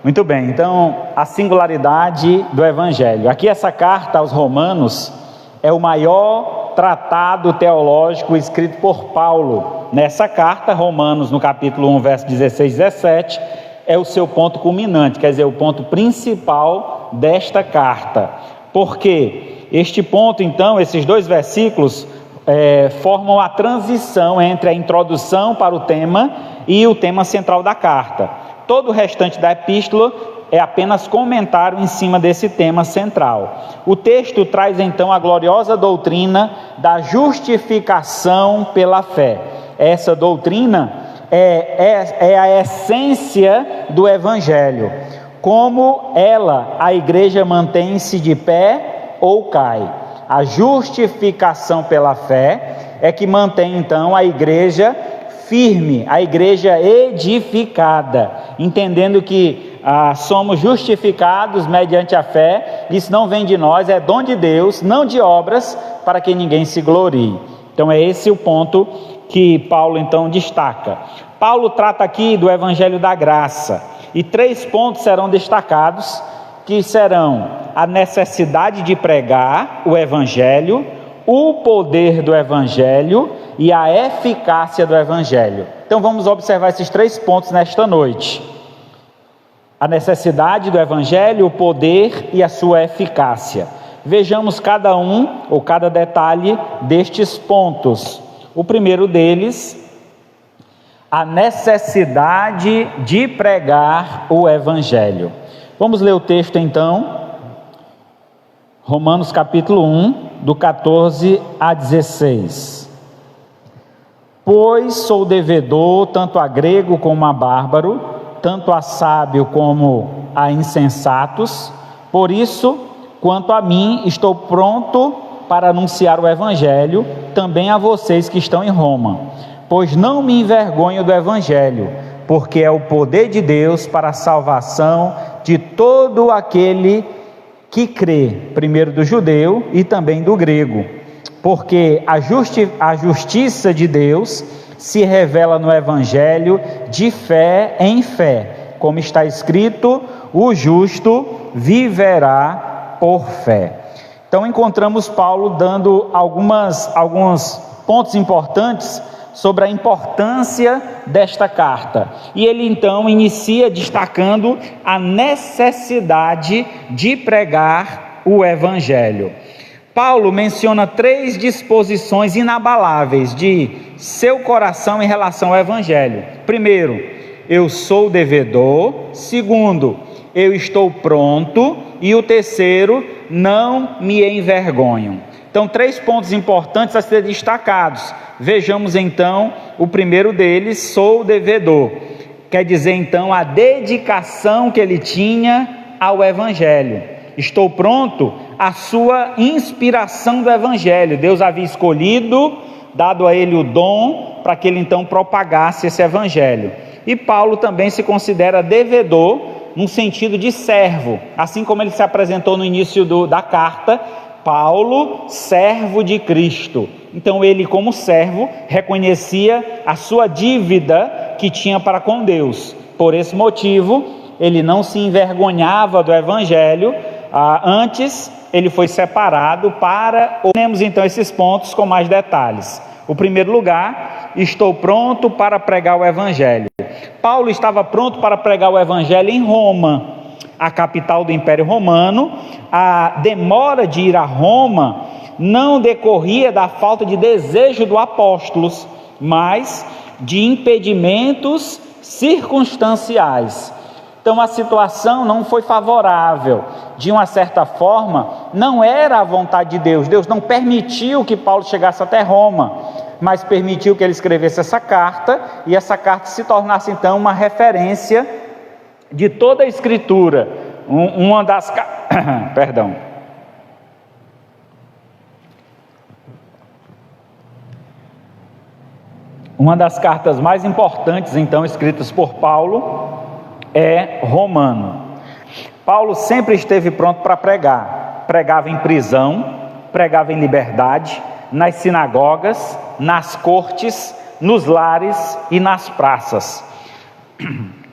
Muito bem, então a singularidade do Evangelho. Aqui essa carta aos Romanos é o maior tratado teológico escrito por Paulo. Nessa carta, Romanos, no capítulo 1, verso 16 e 17, é o seu ponto culminante, quer dizer, o ponto principal desta carta. Porque este ponto, então, esses dois versículos formam a transição entre a introdução para o tema e o tema central da carta. Todo o restante da epístola é apenas comentário em cima desse tema central. O texto traz então a gloriosa doutrina da justificação pela fé. Essa doutrina é a essência do Evangelho. Como ela, a igreja mantém-se de pé ou cai. A justificação pela fé é que mantém então a igreja firme, a igreja edificada, entendendo que somos justificados mediante a fé. Isso não vem de nós, é dom de Deus, não de obras, para que ninguém se glorie. Então é esse o ponto que Paulo então destaca. Paulo trata aqui do Evangelho da Graça, e 3 pontos serão destacados, que serão a necessidade de pregar o Evangelho, o poder do Evangelho e a eficácia do Evangelho. Então vamos observar esses 3 pontos nesta noite: a necessidade do Evangelho, o poder e a sua eficácia. Vejamos cada um, ou cada detalhe destes pontos. O primeiro deles, a necessidade de pregar o Evangelho. Vamos ler o texto então, Romanos capítulo 1, do 14 a 16. Pois sou devedor tanto a grego como a bárbaro, tanto a sábio como a insensatos. Por isso, quanto a mim, estou pronto para anunciar o Evangelho também a vocês que estão em Roma. Pois não me envergonho do Evangelho, porque é o poder de Deus para a salvação de todo aquele que crê, primeiro do judeu e também do grego. Porque a justiça de Deus se revela no Evangelho de fé em fé, como está escrito: o justo viverá por fé. Então encontramos Paulo dando alguns pontos importantes sobre a importância desta carta, e ele então inicia destacando a necessidade de pregar o Evangelho. Paulo menciona 3 disposições inabaláveis de seu coração em relação ao Evangelho. Primeiro, eu sou devedor. Segundo, eu estou pronto. E o terceiro, não me envergonho. Então, 3 pontos importantes a ser destacados. Vejamos então o primeiro deles: sou devedor. Quer dizer então a dedicação que ele tinha ao Evangelho. Estou pronto, a sua inspiração do Evangelho. Deus havia escolhido, dado a ele o dom, para que ele então propagasse esse Evangelho. E Paulo também se considera devedor, no sentido de servo, assim como ele se apresentou no início da carta. Paulo, servo de Cristo. Então ele, como servo, reconhecia a sua dívida que tinha para com Deus. Por esse motivo, ele não se envergonhava do Evangelho. Antes, ele foi separado para... Temos então esses pontos com mais detalhes. O primeiro lugar, estou pronto para pregar o Evangelho. Paulo estava pronto para pregar o Evangelho em Roma, a capital do Império Romano. A demora de ir a Roma não decorria da falta de desejo do apóstolo, mas de impedimentos circunstanciais. Então a situação não foi favorável. De uma certa forma, não era a vontade de Deus. Deus não permitiu que Paulo chegasse até Roma, mas permitiu que ele escrevesse essa carta, e essa carta se tornasse então uma referência de toda a Escritura. Uma das Uma das cartas mais importantes então escritas por Paulo é Romano. Paulo sempre esteve pronto para pregar. Pregava em prisão, pregava em liberdade, nas sinagogas, nas cortes, nos lares e nas praças.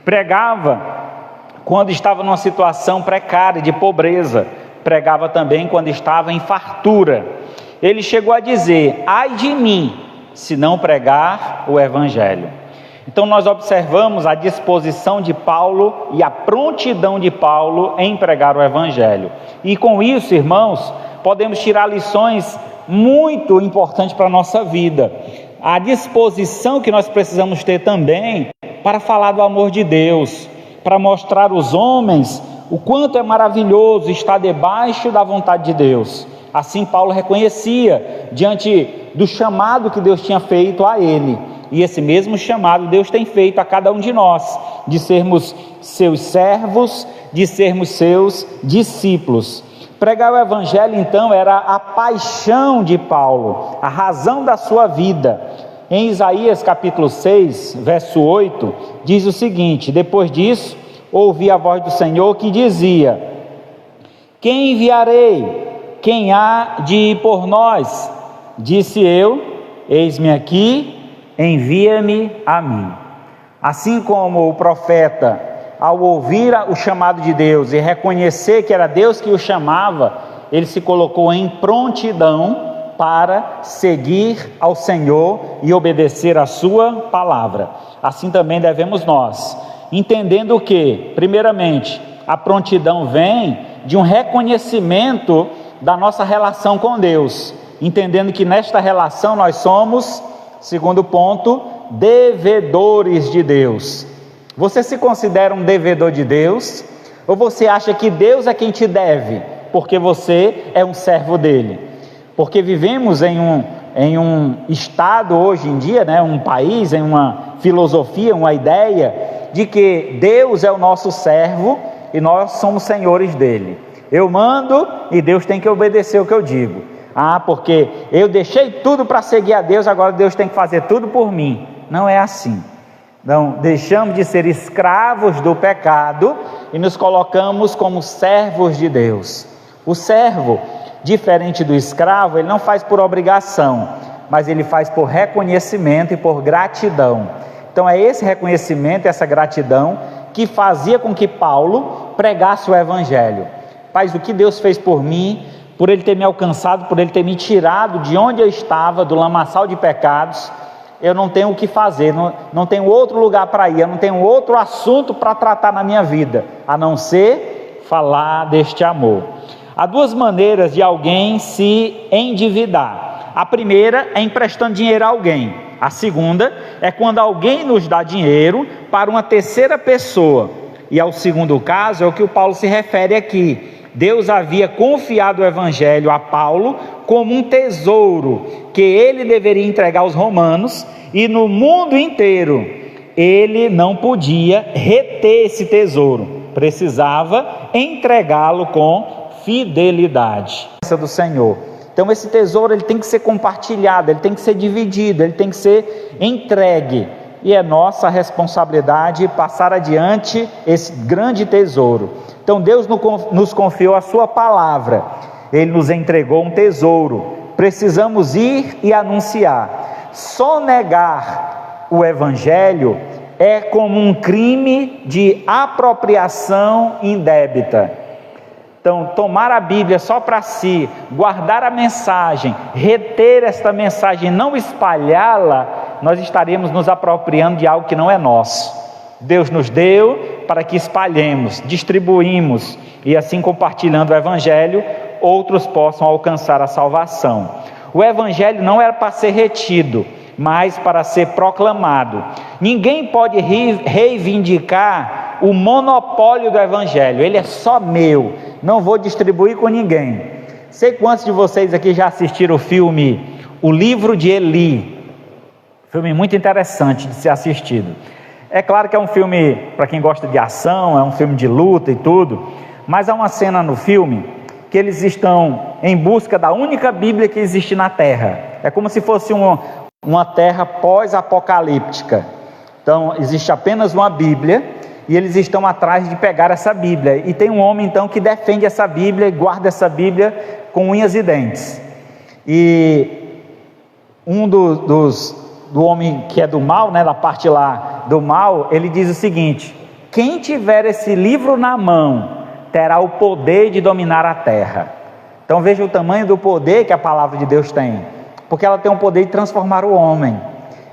Pregava quando estava numa situação precária de pobreza, pregava também quando estava em fartura. Ele chegou a dizer: ai de mim, se não pregar o Evangelho. Então nós observamos a disposição de Paulo e a prontidão de Paulo em pregar o Evangelho. E com isso, irmãos, podemos tirar lições muito importantes para a nossa vida. A disposição que nós precisamos ter também para falar do amor de Deus, para mostrar aos homens o quanto é maravilhoso estar debaixo da vontade de Deus. Assim Paulo reconhecia diante do chamado que Deus tinha feito a ele. E esse mesmo chamado Deus tem feito a cada um de nós, de sermos seus servos, de sermos seus discípulos. Pregar o Evangelho, então, era a paixão de Paulo, a razão da sua vida. Em Isaías capítulo 6, verso 8, diz o seguinte: depois disso, ouvi a voz do Senhor que dizia: quem enviarei? Quem há de ir por nós? Disse eu: eis-me aqui, envia-me a mim. Assim como o profeta, ao ouvir o chamado de Deus e reconhecer que era Deus que o chamava, ele se colocou em prontidão para seguir ao Senhor e obedecer a sua palavra. Assim também devemos nós, entendendo que, primeiramente, a prontidão vem de um reconhecimento da nossa relação com Deus, entendendo que nesta relação nós somos, segundo ponto, devedores de Deus. Você se considera um devedor de Deus? Ou você acha que Deus é quem te deve, porque você é um servo dele? Porque vivemos em um estado hoje em dia, um país, em uma filosofia, uma ideia de que Deus é o nosso servo e nós somos senhores dele. Eu mando e Deus tem que obedecer o que eu digo. Porque eu deixei tudo para seguir a Deus, agora Deus tem que fazer tudo por mim. Não é assim. Não, deixamos de ser escravos do pecado e nos colocamos como servos de Deus. O servo, diferente do escravo, ele não faz por obrigação, mas ele faz por reconhecimento e por gratidão. Então é esse reconhecimento, essa gratidão que fazia com que Paulo pregasse o Evangelho. Pai, o que Deus fez por mim, por Ele ter me alcançado, por Ele ter me tirado de onde eu estava, do lamaçal de pecados, eu não tenho o que fazer, não tenho outro lugar para ir, eu não tenho outro assunto para tratar na minha vida, a não ser falar deste amor. Há duas maneiras de alguém se endividar. A primeira é emprestando dinheiro a alguém. A segunda é quando alguém nos dá dinheiro para uma terceira pessoa. E ao segundo caso é o que o Paulo se refere aqui. Deus havia confiado o Evangelho a Paulo como um tesouro que ele deveria entregar aos romanos, e no mundo inteiro ele não podia reter esse tesouro, precisava entregá-lo com fidelidade do Senhor. Então esse tesouro ele tem que ser compartilhado, ele tem que ser dividido, ele tem que ser entregue, e é nossa responsabilidade passar adiante esse grande tesouro. Então Deus nos confiou a sua palavra, Ele nos entregou um tesouro, precisamos ir e anunciar. Só negar o Evangelho é como um crime de apropriação indébita. Então, tomar a Bíblia só para si, guardar a mensagem, reter esta mensagem e não espalhá-la, nós estaremos nos apropriando de algo que não é nosso. Deus nos deu para que espalhemos, distribuímos, e assim compartilhando o Evangelho, outros possam alcançar a salvação. O Evangelho não era para ser retido, mas para ser proclamado. Ninguém pode reivindicar o monopólio do Evangelho, ele é só meu, não vou distribuir com ninguém. Sei quantos de vocês aqui já assistiram o filme O Livro de Eli, filme muito interessante de ser assistido. É claro que é um filme para quem gosta de ação, é um filme de luta e tudo, mas há uma cena no filme que eles estão em busca da única Bíblia que existe na Terra. É como se fosse uma terra pós-apocalíptica. Então existe apenas uma Bíblia e eles estão atrás de pegar essa Bíblia, e tem um homem então que defende essa Bíblia e guarda essa Bíblia com unhas e dentes. E um do homem que é do mal, da parte lá do mal, ele diz o seguinte: Quem tiver esse livro na mão terá o poder de dominar a terra. Então veja o tamanho do poder que a palavra de Deus tem, porque ela tem o poder de transformar o homem.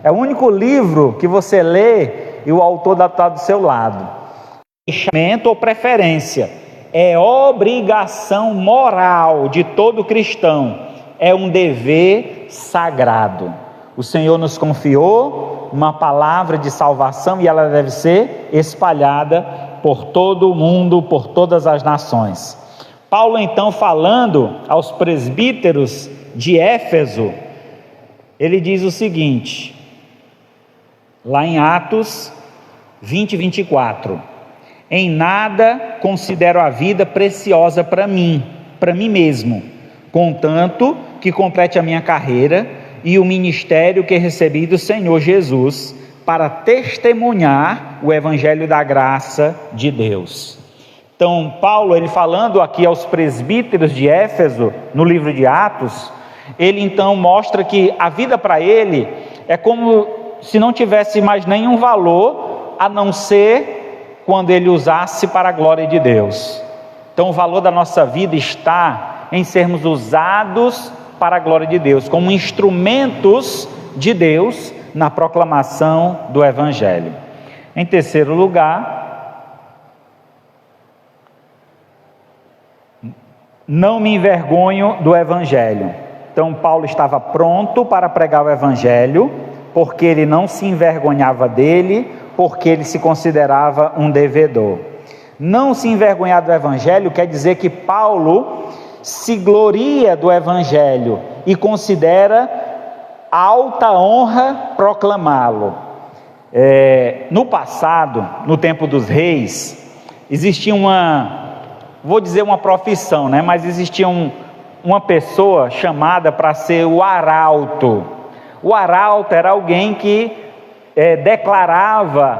É o único livro que você lê e o autor está do seu lado. Chamamento ou preferência, é obrigação moral de todo cristão, é um dever sagrado. O Senhor nos confiou uma palavra de salvação e ela deve ser espalhada por todo o mundo, por todas as nações. Paulo, então, falando aos presbíteros de Éfeso, ele diz o seguinte, lá em Atos 20, 24: em nada considero a vida preciosa para mim mesmo, contanto que complete a minha carreira e o ministério que recebi do Senhor Jesus, para testemunhar o evangelho da graça de Deus. Então Paulo, ele falando aqui aos presbíteros de Éfeso, no livro de Atos, ele então mostra que a vida para ele é como se não tivesse mais nenhum valor, a não ser quando ele usasse para a glória de Deus. Então o valor da nossa vida está em sermos usados para a glória de Deus, como instrumentos de Deus na proclamação do evangelho. Em terceiro lugar, não me envergonho do evangelho. Então Paulo estava pronto para pregar o evangelho, porque ele não se envergonhava dele, porque ele se considerava um devedor. Não se envergonhar do evangelho quer dizer que Paulo se gloria do evangelho e considera alta honra proclamá-lo. No passado, no tempo dos reis, existia uma profissão, mas existia uma pessoa chamada para ser o arauto. O arauto era alguém que declarava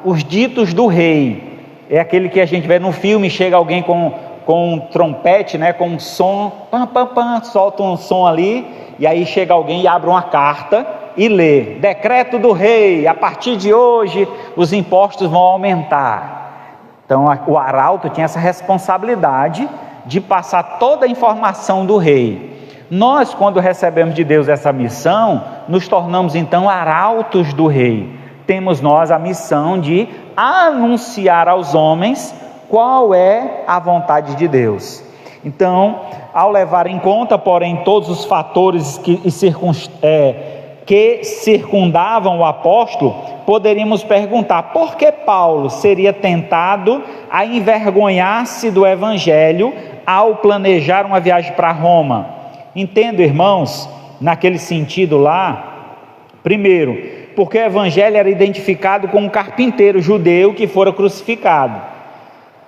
os ditos do rei. É aquele que a gente vê no filme, chega alguém com um trompete, com um som, pam, pam, pam, solta um som ali, e aí chega alguém e abre uma carta e lê: decreto do rei, a partir de hoje os impostos vão aumentar. Então o arauto tinha essa responsabilidade de passar toda a informação do rei. Nós, quando recebemos de Deus essa missão, nos tornamos então arautos do rei. Temos nós a missão de anunciar aos homens qual é a vontade de Deus. Então, ao levar em conta, porém, todos os fatores que circundavam o apóstolo, poderíamos perguntar: por que Paulo seria tentado a envergonhar-se do evangelho ao planejar uma viagem para Roma? Entendo, irmãos, naquele sentido lá, primeiro, porque o evangelho era identificado com um carpinteiro judeu que fora crucificado.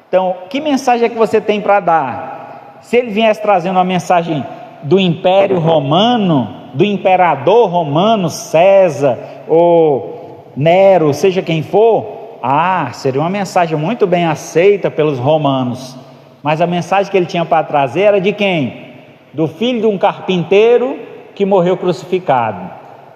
Então, que mensagem é que você tem para dar? Se ele viesse trazendo uma mensagem do Império Romano, do imperador romano, César ou Nero, seja quem for, seria uma mensagem muito bem aceita pelos romanos. Mas a mensagem que ele tinha para trazer era de quem? Do filho de um carpinteiro que morreu crucificado.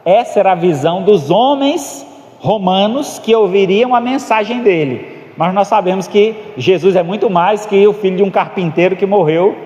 Essa era a visão dos homens romanos que ouviriam a mensagem dele. Mas nós sabemos que Jesus é muito mais que o filho de um carpinteiro que morreu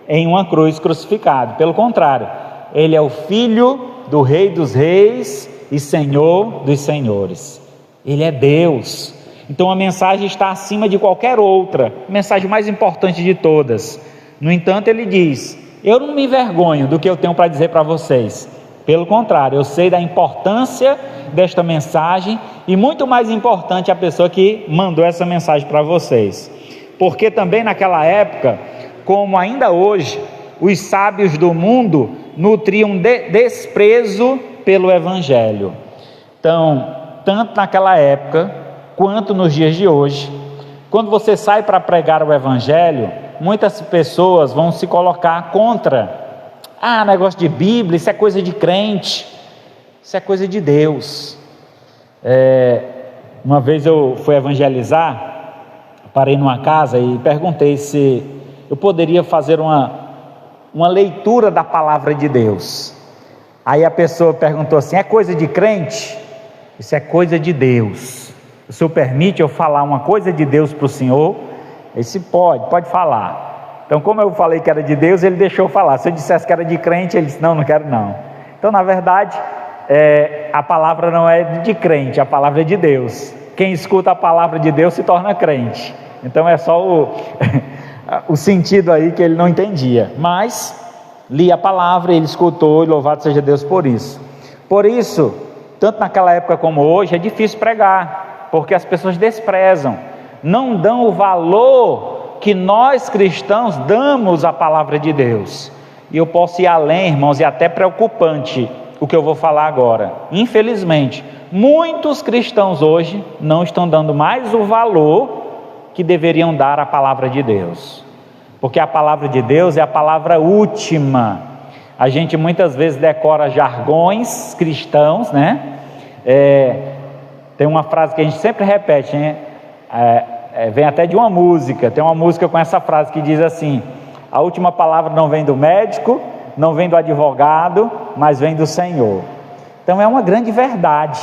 em uma cruz crucificado. Pelo contrário, ele é o filho do Rei dos Reis e Senhor dos Senhores. Ele é Deus. Então a mensagem está acima de qualquer outra, a mensagem mais importante de todas. No entanto, ele diz: eu não me envergonho do que eu tenho para dizer para vocês. Pelo contrário, eu sei da importância desta mensagem, e muito mais importante a pessoa que mandou essa mensagem para vocês, porque também naquela época, como ainda hoje, os sábios do mundo nutriam desprezo pelo evangelho. Então, tanto naquela época quanto nos dias de hoje, quando você sai para pregar o evangelho, muitas pessoas vão se colocar contra. Negócio de Bíblia, isso é coisa de crente, isso é coisa de Deus. Uma vez eu fui evangelizar, parei numa casa e perguntei se eu poderia fazer uma leitura da palavra de Deus. Aí a pessoa perguntou assim: é coisa de crente? Isso é coisa de Deus. o senhor permite eu falar uma coisa de Deus para o senhor? Ele disse, pode falar. Então, como eu falei que era de Deus, ele deixou eu falar. Se eu dissesse que era de crente, ele disse, não quero não. Então, na verdade, a palavra não é de crente, a palavra é de Deus. Quem escuta a palavra de Deus se torna crente. Então, é só o sentido aí que ele não entendia. Mas, li a palavra, ele escutou, e louvado seja Deus por isso. Por isso, tanto naquela época como hoje, é difícil pregar, porque as pessoas desprezam, não dão o valor que nós cristãos damos à palavra de Deus. E eu posso ir além, irmãos, e até preocupante o que eu vou falar agora. Infelizmente, muitos cristãos hoje não estão dando mais o valor que deveriam dar à palavra de Deus, porque a palavra de Deus é a palavra última. A gente muitas vezes decora jargões cristãos, né? Tem uma frase que a gente sempre repete, né? Vem até de uma música. Tem uma música com essa frase que diz assim: a última palavra não vem do médico, não vem do advogado, mas vem do Senhor. Então é uma grande verdade,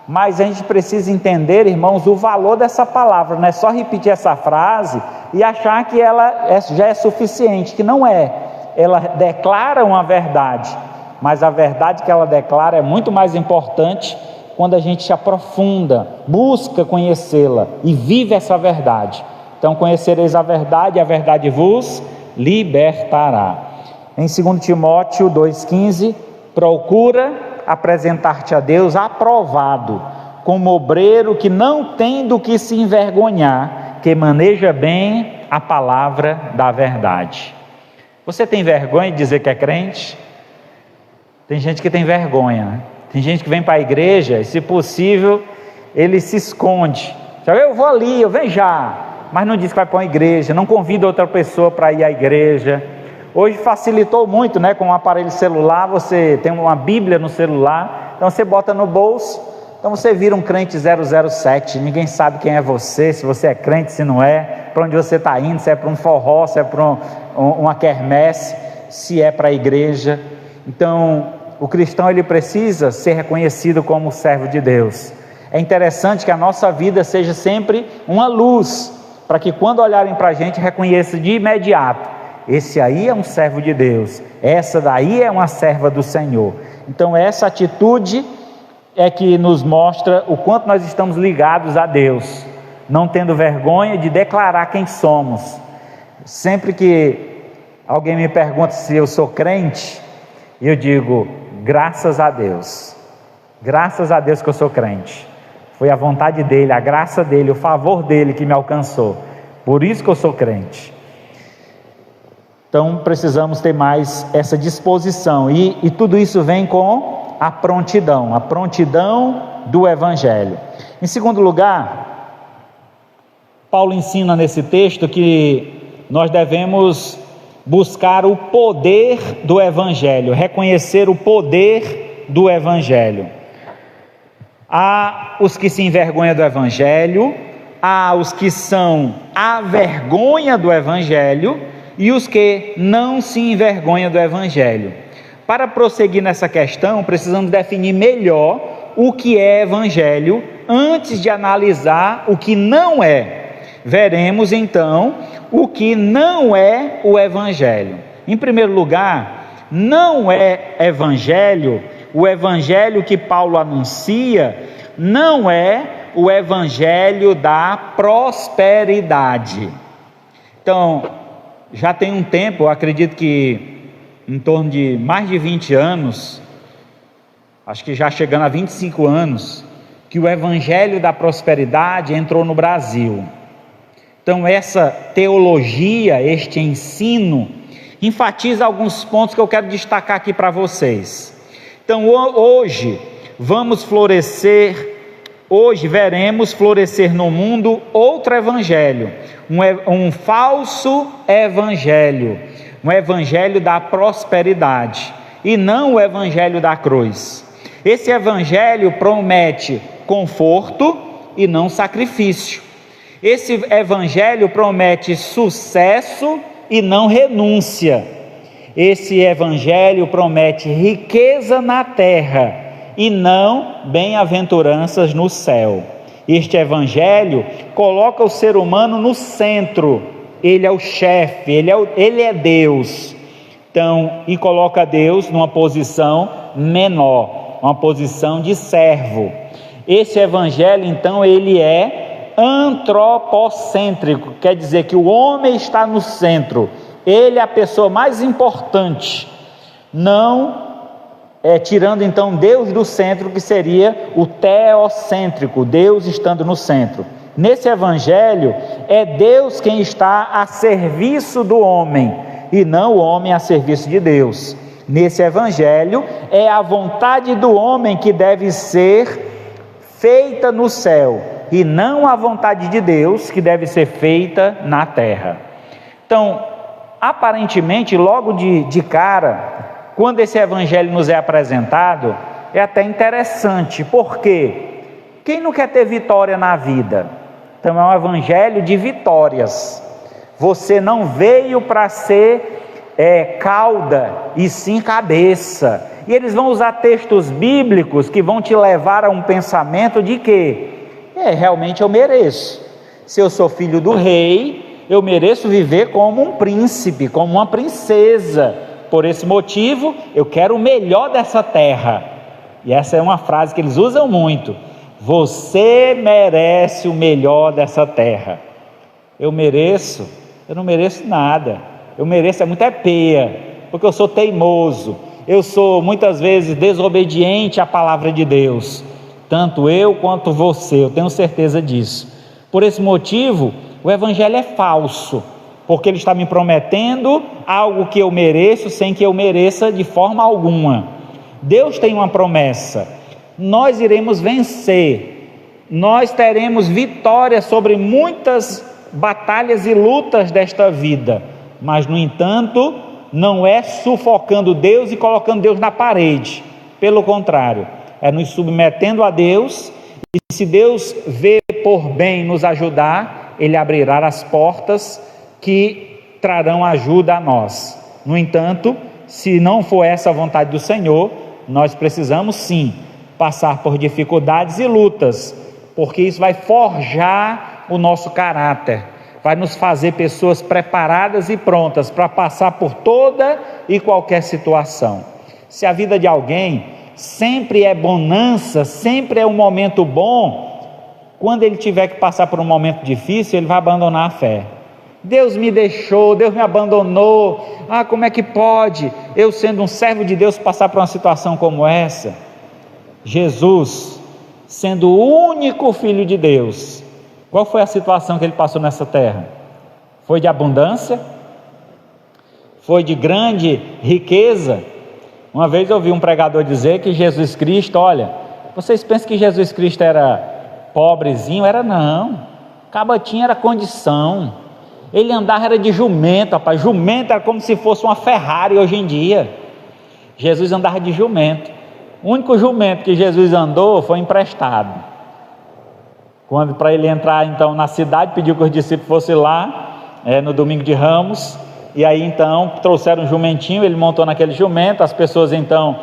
mas a gente precisa entender, irmãos, o valor dessa palavra. Não é só repetir essa frase e achar que ela já é suficiente, que não é. Ela declara uma verdade, mas a verdade que ela declara é muito mais importante quando a gente se aprofunda, busca conhecê-la e vive essa verdade. Então, conhecereis a verdade vos libertará. Em 2 Timóteo 2,15, procura apresentar-te a Deus aprovado, como obreiro que não tem do que se envergonhar, que maneja bem a palavra da verdade. Você tem vergonha de dizer que é crente? Tem gente que tem vergonha, né? Tem gente que vem para a igreja e, se possível, ele se esconde. Eu vou ali, eu venho já, mas não diz que vai para uma igreja, não convida outra pessoa para ir à igreja. Hoje facilitou muito, né? Com um aparelho celular, você tem uma Bíblia no celular, então você bota no bolso, então você vira um crente 007, ninguém sabe quem é você, se você é crente, se não é, para onde você está indo, se é para um forró, se é para uma quermesse, se é para a igreja. Então, o cristão, ele precisa ser reconhecido como servo de Deus. É interessante que a nossa vida seja sempre uma luz, para que quando olharem para a gente, reconheçam de imediato: esse aí é um servo de Deus, essa daí é uma serva do Senhor. Então essa atitude é que nos mostra o quanto nós estamos ligados a Deus, não tendo vergonha de declarar quem somos. Sempre que alguém me pergunta se eu sou crente, eu digo: graças a Deus que eu sou crente, foi a vontade dele, a graça dele, o favor dele que me alcançou, por isso que eu sou crente. Então precisamos ter mais essa disposição, e tudo isso vem com a prontidão do Evangelho. Em segundo lugar, Paulo ensina nesse texto que nós devemos buscar o poder do Evangelho, reconhecer o poder do Evangelho. Há os que se envergonham do Evangelho, há os que são a vergonha do Evangelho e os que não se envergonham do Evangelho. Para prosseguir nessa questão, precisamos definir melhor o que é Evangelho antes de analisar o que não é. Veremos então o que não é o Evangelho. Em primeiro lugar, não é Evangelho, o Evangelho que Paulo anuncia não é o Evangelho da prosperidade. Então, já tem um tempo, eu acredito que em torno de mais de 20 anos, acho que já chegando a 25 anos, que o Evangelho da prosperidade entrou no Brasil. Então essa teologia, este ensino, enfatiza alguns pontos que eu quero destacar aqui para vocês. Então hoje veremos florescer no mundo outro evangelho, um falso evangelho, um evangelho da prosperidade, e não o evangelho da cruz. Esse evangelho promete conforto e não sacrifício. Esse evangelho promete sucesso e não renúncia. Esse evangelho promete riqueza na terra e não bem-aventuranças no céu. este evangelho coloca o ser humano no centro. Ele é o chefe, ele é Deus. Então, e coloca Deus numa posição menor, uma posição de servo. Esse evangelho, então, ele é antropocêntrico, quer dizer que o homem está no centro, ele é a pessoa mais importante, não tirando então Deus do centro, que seria o teocêntrico, Deus estando no centro. Nesse evangelho, é Deus quem está a serviço do homem, e não o homem a serviço de Deus. Nesse evangelho, é a vontade do homem que deve ser feita no céu, e não a vontade de Deus que deve ser feita na terra. Então, aparentemente, logo de cara, quando esse evangelho nos é apresentado, é até interessante, porque quem não quer ter vitória na vida? Então é um evangelho de vitórias. Você não veio para ser cauda, e sim cabeça. E eles vão usar textos bíblicos que vão te levar a um pensamento de que realmente eu mereço. Se eu sou filho do rei, eu mereço viver como um príncipe, como uma princesa. Por esse motivo, eu quero o melhor dessa terra. E essa é uma frase que eles usam muito. Você merece o melhor dessa terra. Eu não mereço nada. Eu mereço muita peia, porque eu sou teimoso. Eu sou muitas vezes desobediente à palavra de Deus. Tanto eu quanto você, eu tenho certeza disso. Por esse motivo, o evangelho é falso, porque ele está me prometendo algo que eu mereço, sem que eu mereça de forma alguma. Deus tem uma promessa: nós iremos vencer, nós teremos vitória sobre muitas batalhas e lutas desta vida, mas no entanto, não é sufocando Deus e colocando Deus na parede, pelo contrário, é nos submetendo a Deus, e se Deus vê por bem nos ajudar, Ele abrirá as portas que trarão ajuda a nós. No entanto, se não for essa a vontade do Senhor, nós precisamos sim passar por dificuldades e lutas, porque isso vai forjar o nosso caráter, vai nos fazer pessoas preparadas e prontas para passar por toda e qualquer situação. Se a vida de alguém sempre é bonança, sempre é um momento bom, quando ele tiver que passar por um momento difícil, ele vai abandonar a fé. Deus me deixou, Deus me abandonou, como é que pode eu, sendo um servo de Deus, passar por uma situação como essa? Jesus, sendo o único Filho de Deus, qual foi a situação que ele passou nessa terra? Foi de abundância? Foi de grande riqueza? Uma vez eu ouvi um pregador dizer que Jesus Cristo, olha, vocês pensam que Jesus Cristo era pobrezinho? Era não, cabotinho era condição. Ele andava era de jumento, rapaz. Jumento era como se fosse uma Ferrari hoje em dia. Jesus andava de jumento. O único jumento que Jesus andou foi emprestado. Quando para ele entrar então na cidade, pediu que os discípulos fossem lá no domingo de Ramos, e aí então trouxeram um jumentinho, ele montou naquele jumento, as pessoas então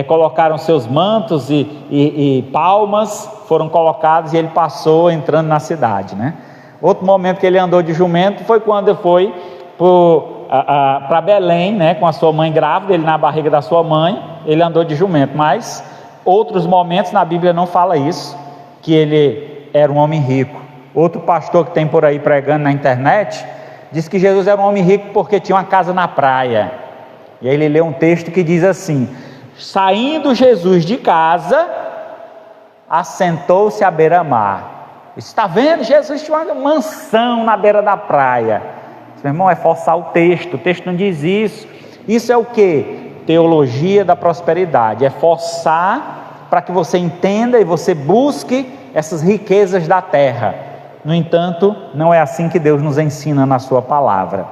colocaram seus mantos e palmas, foram colocados, e ele passou entrando na cidade, né? Outro momento que ele andou de jumento foi quando foi para Belém, né, com a sua mãe grávida, ele na barriga da sua mãe, ele andou de jumento. Mas outros momentos na Bíblia não fala isso, que ele era um homem rico. Outro pastor que tem por aí pregando na internet, diz que Jesus era um homem rico porque tinha uma casa na praia. E aí ele lê um texto que diz assim: saindo Jesus de casa, assentou-se à beira-mar. Está vendo? Jesus tinha uma mansão na beira da praia. Meu irmão, é forçar o texto não diz isso. Isso é o que? Teologia da prosperidade, é forçar para que você entenda e você busque essas riquezas da terra. No entanto, não é assim que Deus nos ensina na sua palavra.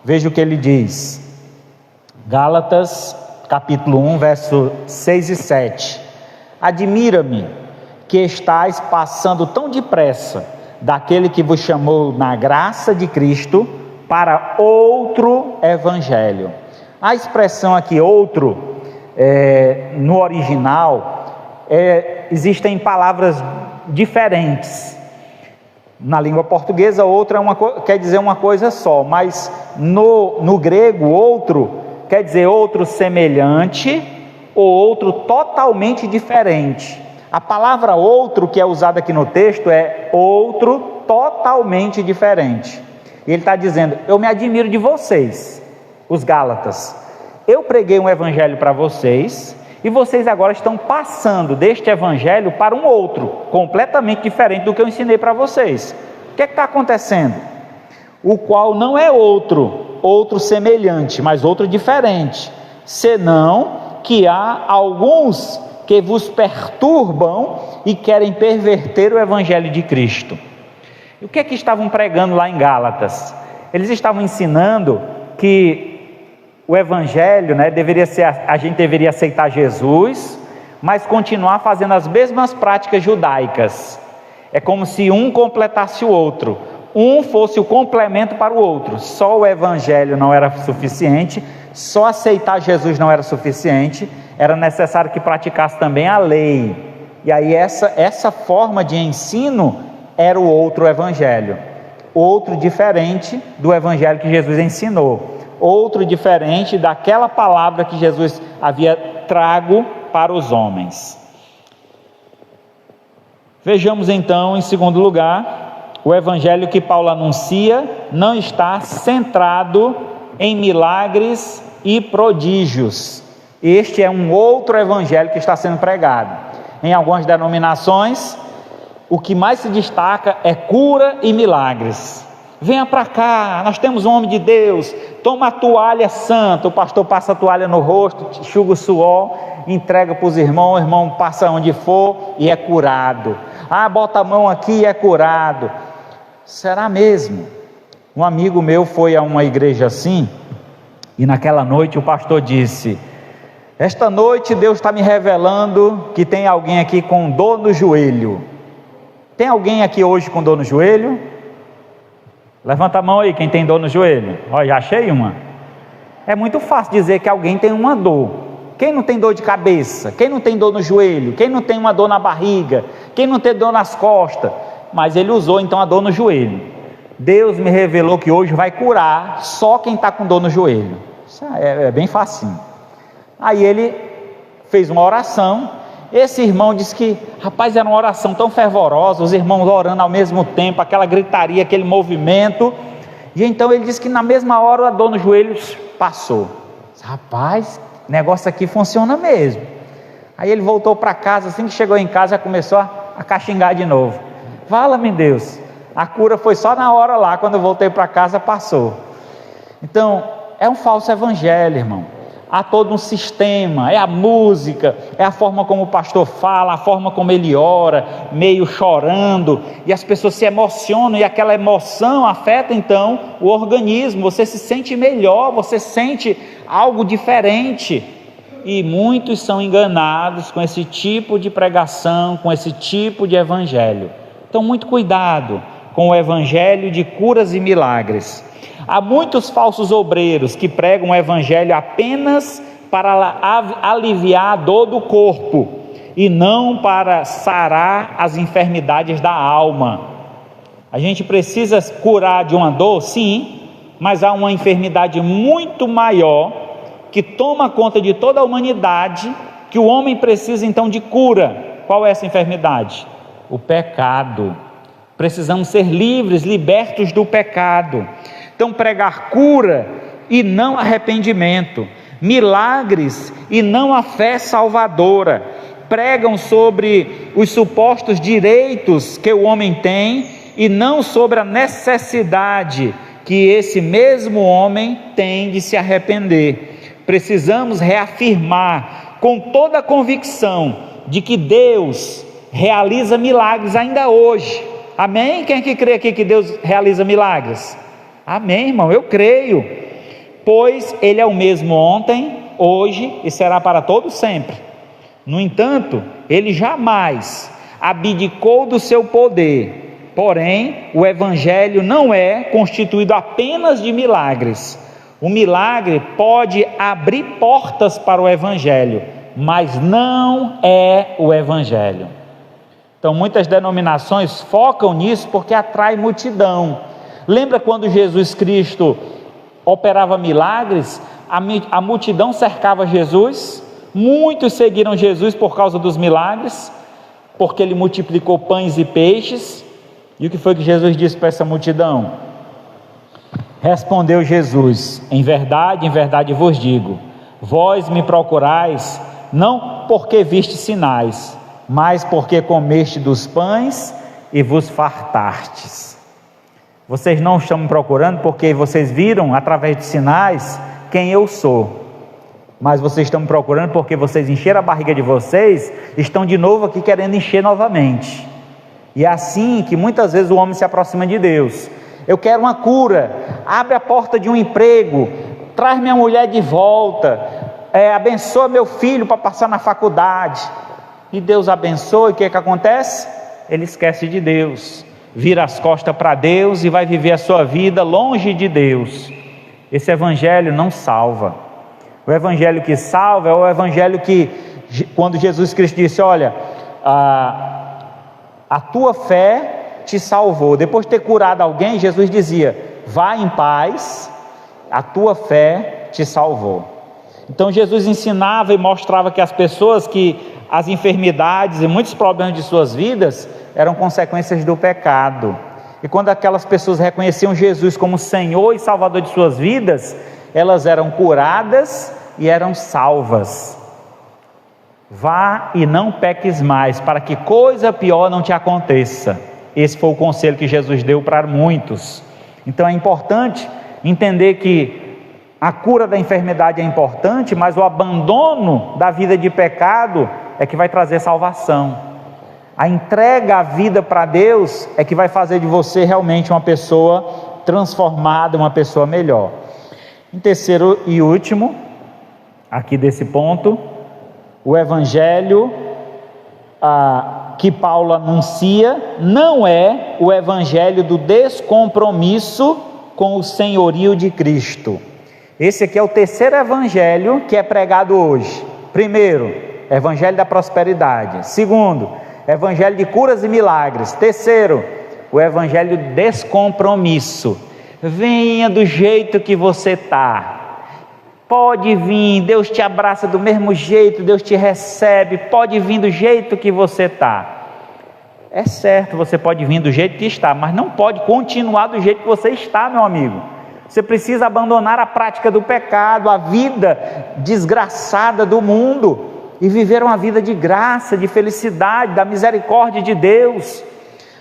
Veja o que ele diz, Gálatas capítulo 1, verso 6 e 7. Admira-me que estáis passando tão depressa daquele que vos chamou na graça de Cristo para outro evangelho. A expressão aqui outro, no original, existem palavras diferentes. Na língua portuguesa, outro quer dizer uma coisa só, mas no grego, outro quer dizer outro semelhante ou outro totalmente diferente. A palavra outro que é usada aqui no texto é outro totalmente diferente. E ele está dizendo: eu me admiro de vocês, os Gálatas. Eu preguei um evangelho para vocês, e vocês agora estão passando deste evangelho para um outro, completamente diferente do que eu ensinei para vocês. O que está acontecendo? O qual não é outro semelhante, mas outro diferente, senão que há alguns que vos perturbam e querem perverter o evangelho de Cristo. E o que é que estavam pregando lá em Gálatas? Eles estavam ensinando que o evangelho, deveria ser, a gente deveria aceitar Jesus, mas continuar fazendo as mesmas práticas judaicas. É como se um completasse o outro, um fosse o complemento para o outro. Só o evangelho não era suficiente, só aceitar Jesus não era suficiente, era necessário que praticasse também a lei. E aí essa forma de ensino era o outro evangelho, outro diferente do evangelho que Jesus ensinou, outro diferente daquela palavra que Jesus havia trago para os homens. Vejamos então, em segundo lugar, o evangelho que Paulo anuncia não está centrado em milagres e prodígios. Este é um outro evangelho que está sendo pregado. Em algumas denominações, o que mais se destaca é cura e milagres. Venha para cá, nós temos um homem de Deus, toma a toalha santa, o pastor passa a toalha no rosto, enxuga o suor, entrega para os irmãos, o irmão passa onde for e é curado. Bota a mão aqui e é curado. Será mesmo? Um amigo meu foi a uma igreja assim, e naquela noite o pastor disse: esta noite Deus está me revelando que tem alguém aqui com dor no joelho. Tem alguém aqui hoje com dor no joelho? Levanta a mão aí, quem tem dor no joelho. Olha, já achei uma. É muito fácil dizer que alguém tem uma dor. Quem não tem dor de cabeça? Quem não tem dor no joelho? Quem não tem uma dor na barriga? Quem não tem dor nas costas? Mas ele usou então a dor no joelho. Deus me revelou que hoje vai curar só quem está com dor no joelho. Isso é bem facinho. Aí ele fez uma oração. Esse irmão disse que, rapaz, era uma oração tão fervorosa, os irmãos orando ao mesmo tempo, aquela gritaria, aquele movimento. E então ele disse que na mesma hora a dor no joelho passou. Rapaz, o negócio aqui funciona mesmo. Aí ele voltou para casa, assim que chegou em casa já começou a caxingar de novo. Fala-me Deus, a cura foi só na hora lá, quando eu voltei para casa passou. Então, é um falso evangelho, irmão. Há todo um sistema, é a música, é a forma como o pastor fala, a forma como ele ora, meio chorando, e as pessoas se emocionam, e aquela emoção afeta então o organismo, você se sente melhor, você sente algo diferente, e muitos são enganados com esse tipo de pregação, com esse tipo de evangelho. Então muito cuidado com o evangelho de curas e milagres. Há muitos falsos obreiros que pregam o evangelho apenas para aliviar a dor do corpo e não para sarar as enfermidades da alma. A gente precisa curar de uma dor, sim, mas há uma enfermidade muito maior que toma conta de toda a humanidade, que o homem precisa então de cura. Qual é essa enfermidade? O pecado. Precisamos ser livres, libertos do pecado. Então pregar cura e não arrependimento, milagres e não a fé salvadora, pregam sobre os supostos direitos que o homem tem e não sobre a necessidade que esse mesmo homem tem de se arrepender. Precisamos reafirmar com toda a convicção de que Deus realiza milagres ainda hoje. Amém? Quem é que crê aqui que Deus realiza milagres? Amém, irmão, eu creio, pois Ele é o mesmo ontem, hoje e será para todo sempre. No entanto, Ele jamais abdicou do seu poder, porém, o Evangelho não é constituído apenas de milagres. O milagre pode abrir portas para o Evangelho, mas não é o Evangelho. Então muitas denominações focam nisso porque atrai multidão. Lembra quando Jesus Cristo operava milagres? A multidão cercava Jesus, muitos seguiram Jesus por causa dos milagres, porque ele multiplicou pães e peixes. E o que foi que Jesus disse para essa multidão? Respondeu Jesus: em verdade vos digo, vós me procurais, não porque viste sinais, mas porque comeste dos pães e vos fartastes. Vocês não estão me procurando porque vocês viram através de sinais quem eu sou, mas vocês estão me procurando porque vocês encheram a barriga de vocês, estão de novo aqui querendo encher novamente. E é assim que muitas vezes o homem se aproxima de Deus. Eu quero uma cura, abre a porta de um emprego, traz minha mulher de volta, abençoa meu filho para passar na faculdade. E Deus abençoa, e o que acontece? Ele esquece de Deus, vira as costas para Deus e vai viver a sua vida longe de Deus. Esse evangelho não salva. O evangelho que salva é o evangelho que, quando Jesus Cristo disse: olha, a tua fé te salvou. Depois de ter curado alguém, Jesus dizia: vá em paz, a tua fé te salvou. Então Jesus ensinava e mostrava que as pessoas, que as enfermidades e muitos problemas de suas vidas eram consequências do pecado. E quando aquelas pessoas reconheciam Jesus como Senhor e Salvador de suas vidas, elas eram curadas e eram salvas. Vá e não peques mais, para que coisa pior não te aconteça. Esse foi o conselho que Jesus deu para muitos. Então é importante entender que a cura da enfermidade é importante, mas o abandono da vida de pecado é que vai trazer salvação. A entrega à vida para Deus é que vai fazer de você realmente uma pessoa transformada, uma pessoa melhor. Em terceiro e último, aqui desse ponto, o evangelho que Paulo anuncia não é o evangelho do descompromisso com o senhorio de Cristo. Esse aqui é o terceiro evangelho que é pregado hoje. Primeiro, evangelho da prosperidade. Segundo, evangelho de curas e milagres. Terceiro, o evangelho do descompromisso. Venha do jeito que você está. Pode vir, Deus te abraça do mesmo jeito, Deus te recebe, pode vir do jeito que você está. É certo, você pode vir do jeito que está, mas não pode continuar do jeito que você está, meu amigo. Você precisa abandonar a prática do pecado, a vida desgraçada do mundo, e viver uma vida de graça, de felicidade, da misericórdia de Deus.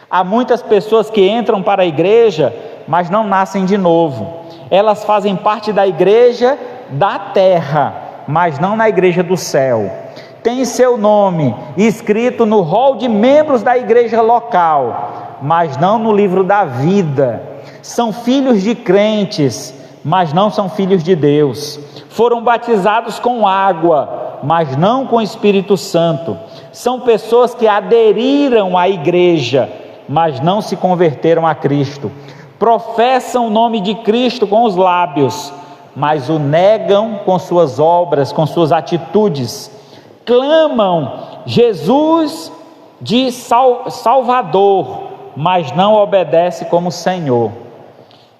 Há muitas pessoas que entram para a igreja, mas não nascem de novo. Elas fazem parte da igreja da terra, mas não na igreja do céu. Tem seu nome escrito no rol de membros da igreja local, mas não no livro da vida. São filhos de crentes, mas não são filhos de Deus. Foram batizados com água, mas não com o Espírito Santo. São pessoas que aderiram à igreja, mas não se converteram a Cristo. Professam o nome de Cristo com os lábios, mas o negam com suas obras, com suas atitudes. Clamam Jesus de Salvador, mas não obedece como Senhor.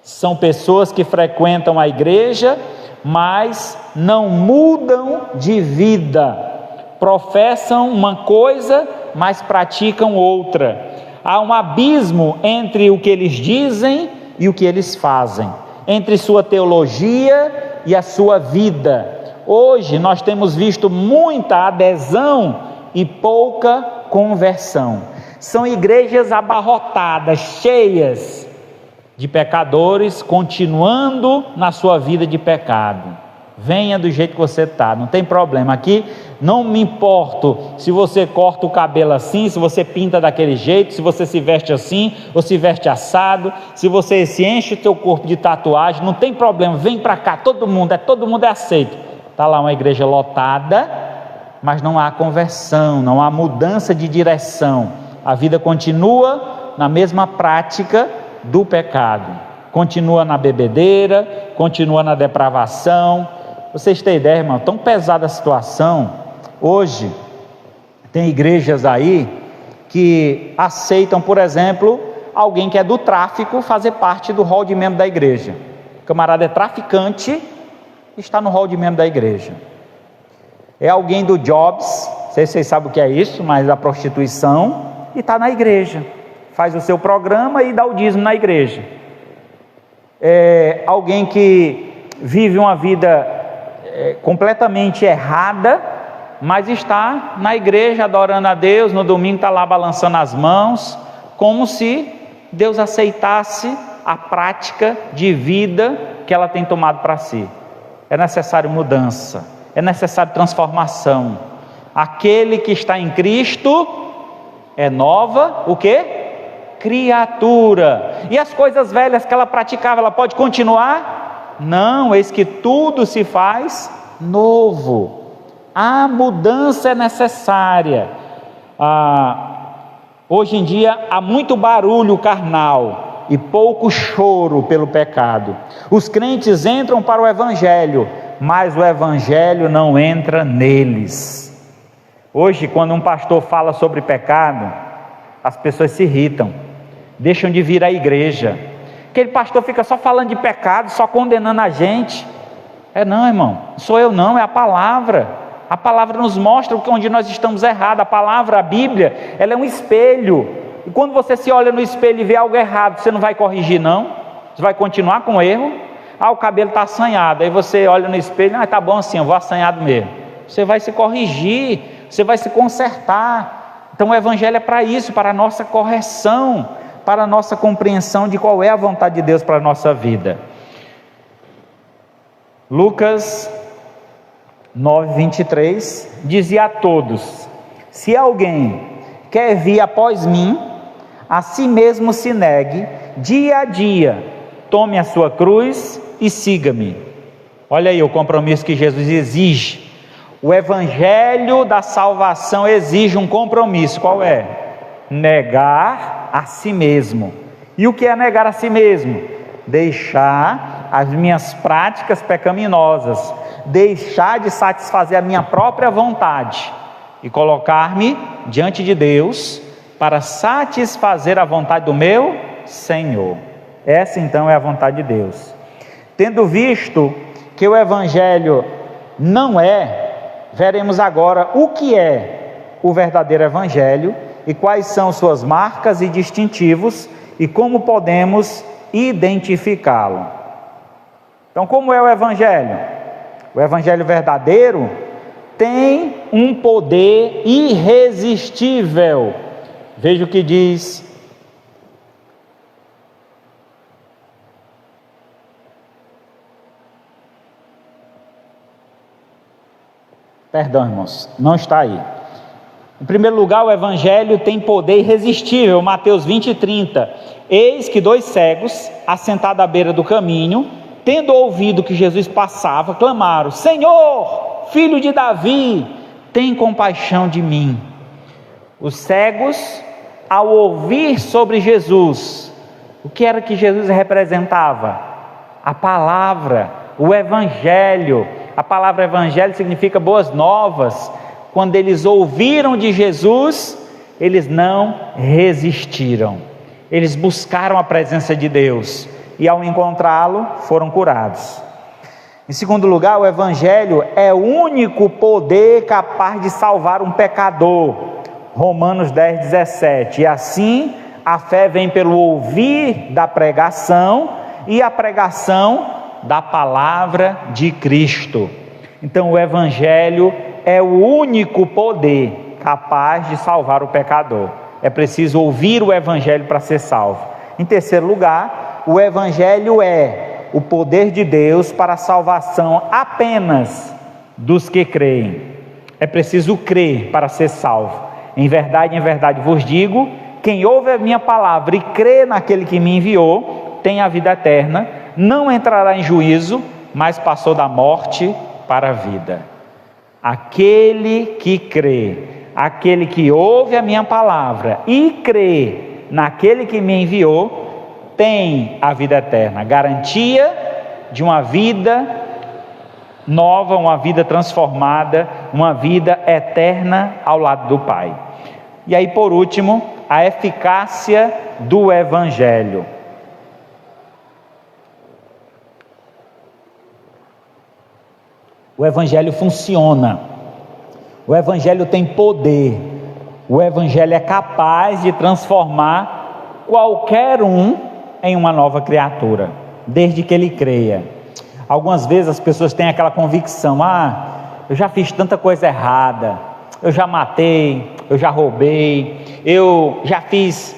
São pessoas que frequentam a igreja, mas não mudam de vida. Professam uma coisa, mas praticam outra. Há um abismo entre o que eles dizem e o que eles fazem, entre sua teologia e a sua vida. Hoje nós temos visto muita adesão e pouca conversão. São igrejas abarrotadas, cheias de pecadores, continuando na sua vida de pecado. Venha do jeito que você está, não tem problema. Aqui não me importo se você corta o cabelo assim, se você pinta daquele jeito, se você se veste assim ou se veste assado, se você se enche o seu corpo de tatuagem, não tem problema, vem para cá, todo mundo é aceito. Está lá uma igreja lotada, mas não há conversão, não há mudança de direção. A vida continua na mesma prática do pecado, continua na bebedeira, continua na depravação. Vocês têm ideia, irmão, tão pesada a situação. Hoje tem igrejas aí que aceitam, por exemplo, alguém que é do tráfico fazer parte do hall de membro da igreja. O camarada é traficante, está no hall de membro da igreja. É alguém do Jobs, não sei se vocês sabem o que é isso, mas da prostituição, e está na igreja, faz o seu programa e dá o dízimo na igreja. É alguém que vive uma vida completamente errada, mas está na igreja adorando a Deus, no domingo está lá balançando as mãos, como se Deus aceitasse a prática de vida que ela tem tomado para si. É necessário mudança, é necessário transformação. Aquele que está em Cristo é nova, o quê? Criatura. E as coisas velhas que ela praticava, ela pode continuar? Não, eis que tudo se faz novo. A mudança é necessária. Hoje em dia há muito barulho carnal e pouco choro pelo pecado. Os crentes entram para o Evangelho, mas o Evangelho não entra neles. Hoje, quando um pastor fala sobre pecado, as pessoas se irritam, deixam de vir à igreja. Aquele pastor fica só falando de pecado, só condenando a gente. Não, irmão, não sou eu não, é a palavra. A palavra nos mostra onde nós estamos errados. A palavra, a Bíblia, ela é um espelho. E quando você se olha no espelho e vê algo errado, você não vai corrigir não? Você vai continuar com o erro? O cabelo está assanhado. Aí você olha no espelho, tá bom assim, eu vou assanhado mesmo. Você vai se corrigir, você vai se consertar. Então o Evangelho é para isso, para a nossa correção, para a nossa compreensão de qual é a vontade de Deus para a nossa vida. Lucas 9:23 dizia a todos: se alguém quer vir após mim, a si mesmo se negue, dia a dia, tome a sua cruz e siga-me. Olha aí o compromisso que Jesus exige. O Evangelho da salvação exige um compromisso. Qual é? Negar a si mesmo. E o que é negar a si mesmo? Deixar as minhas práticas pecaminosas, deixar de satisfazer a minha própria vontade e colocar-me diante de Deus para satisfazer a vontade do meu Senhor. Essa então é a vontade de Deus. Tendo visto que o Evangelho não veremos agora o que é o verdadeiro Evangelho e quais são suas marcas e distintivos e como podemos identificá-lo. Então, como é o Evangelho? O Evangelho verdadeiro tem um poder irresistível. Veja o que diz Perdão, irmãos, não está aí. Em primeiro lugar, o Evangelho tem poder irresistível. Mateus 20:30. Eis que 2 cegos, assentados à beira do caminho, tendo ouvido que Jesus passava, clamaram: Senhor, filho de Davi, tem compaixão de mim. Os cegos, ao ouvir sobre Jesus, o que era que Jesus representava? A palavra, o Evangelho. A palavra Evangelho significa boas novas. Quando eles ouviram de Jesus, eles não resistiram, eles buscaram a presença de Deus, e ao encontrá-lo, foram curados. Em segundo lugar, o Evangelho é o único poder capaz de salvar um pecador. Romanos 10:17. E assim, a fé vem pelo ouvir da pregação, e a pregação da palavra de Cristo. Então o Evangelho é o único poder capaz de salvar o pecador. É preciso ouvir o Evangelho para ser salvo. Em terceiro lugar, o Evangelho é o poder de Deus para a salvação apenas dos que creem. É preciso crer para ser salvo. Em verdade vos digo, quem ouve a minha palavra e crê naquele que me enviou, tem a vida eterna, não entrará em juízo, mas passou da morte para a vida. Aquele que crê, aquele que ouve a minha palavra e crê naquele que me enviou, tem a vida eterna, garantia de uma vida nova, uma vida transformada, uma vida eterna ao lado do Pai. E aí, por último, a eficácia do Evangelho. O Evangelho funciona, o Evangelho tem poder, o Evangelho é capaz de transformar qualquer um em uma nova criatura, desde que ele creia. Algumas vezes as pessoas têm aquela convicção: eu já fiz tanta coisa errada, eu já matei, eu já roubei, eu já fiz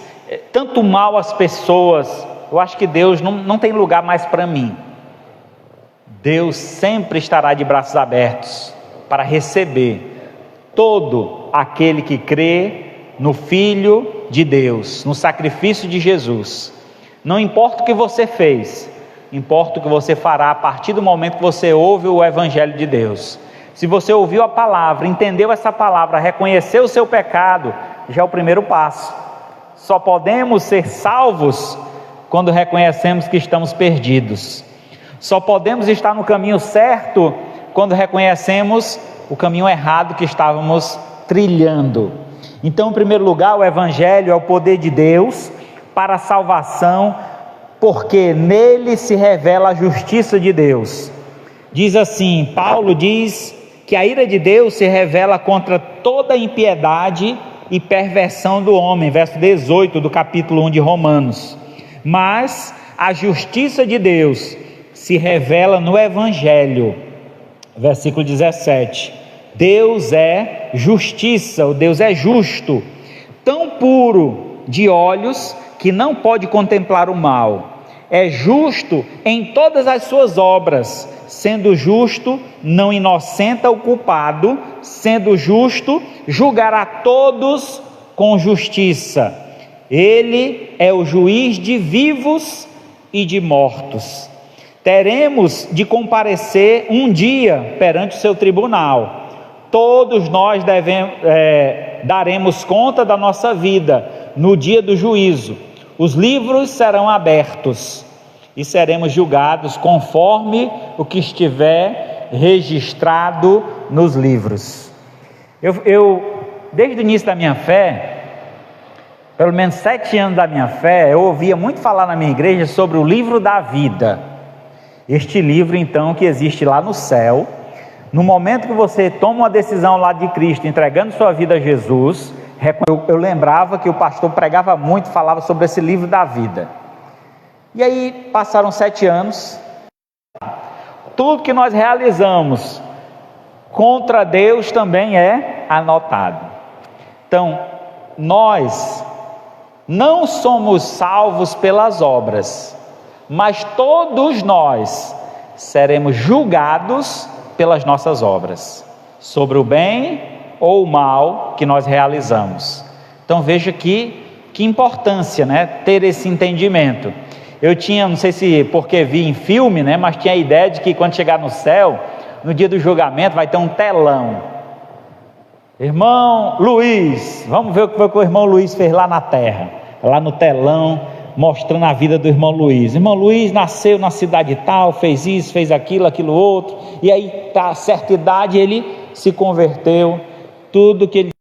tanto mal às pessoas, eu acho que Deus não tem lugar mais para mim. Deus sempre estará de braços abertos para receber todo aquele que crê no Filho de Deus, no sacrifício de Jesus. Não importa o que você fez, importa o que você fará a partir do momento que você ouve o Evangelho de Deus. Se você ouviu a palavra, entendeu essa palavra, reconheceu o seu pecado, já é o primeiro passo. Só podemos ser salvos quando reconhecemos que estamos perdidos. Só podemos estar no caminho certo quando reconhecemos o caminho errado que estávamos trilhando. Então, em primeiro lugar, o Evangelho é o poder de Deus para a salvação, porque nele se revela a justiça de Deus. Diz assim, Paulo diz que a ira de Deus se revela contra toda impiedade e perversão do homem, verso 18 do capítulo 1 de Romanos. Mas a justiça de Deus se revela no Evangelho, versículo 17. Deus é justiça, o Deus é justo, tão puro de olhos que não pode contemplar o mal. É justo em todas as suas obras, sendo justo, não inocenta o culpado, sendo justo, julgará todos com justiça. Ele é o juiz de vivos e de mortos. Teremos de comparecer um dia perante o seu tribunal. Todos nós daremos conta da nossa vida no dia do juízo. Os livros serão abertos e seremos julgados conforme o que estiver registrado nos livros. Eu desde o início da minha fé, pelo menos 7 anos da minha fé, eu ouvia muito falar na minha igreja sobre o livro da vida. Este livro, então, que existe lá no céu. No momento que você toma uma decisão lá de Cristo, entregando sua vida a Jesus, eu lembrava que o pastor pregava muito, falava sobre esse livro da vida. E aí passaram 7 anos, tudo que nós realizamos contra Deus também é anotado. Então, nós não somos salvos pelas obras, mas todos nós seremos julgados pelas nossas obras, sobre o bem ou o mal que nós realizamos. Então veja que importância, né, ter esse entendimento. Eu tinha, não sei se porque vi em filme, né, mas tinha a ideia de que quando chegar no céu, no dia do julgamento vai ter um telão. Irmão Luiz, vamos ver o que foi que o irmão Luiz fez lá na terra. Lá no telão, mostrando a vida do irmão Luiz. Irmão Luiz nasceu na cidade tal, fez isso, fez aquilo, aquilo outro, e aí a certa idade ele se converteu. Tudo que ele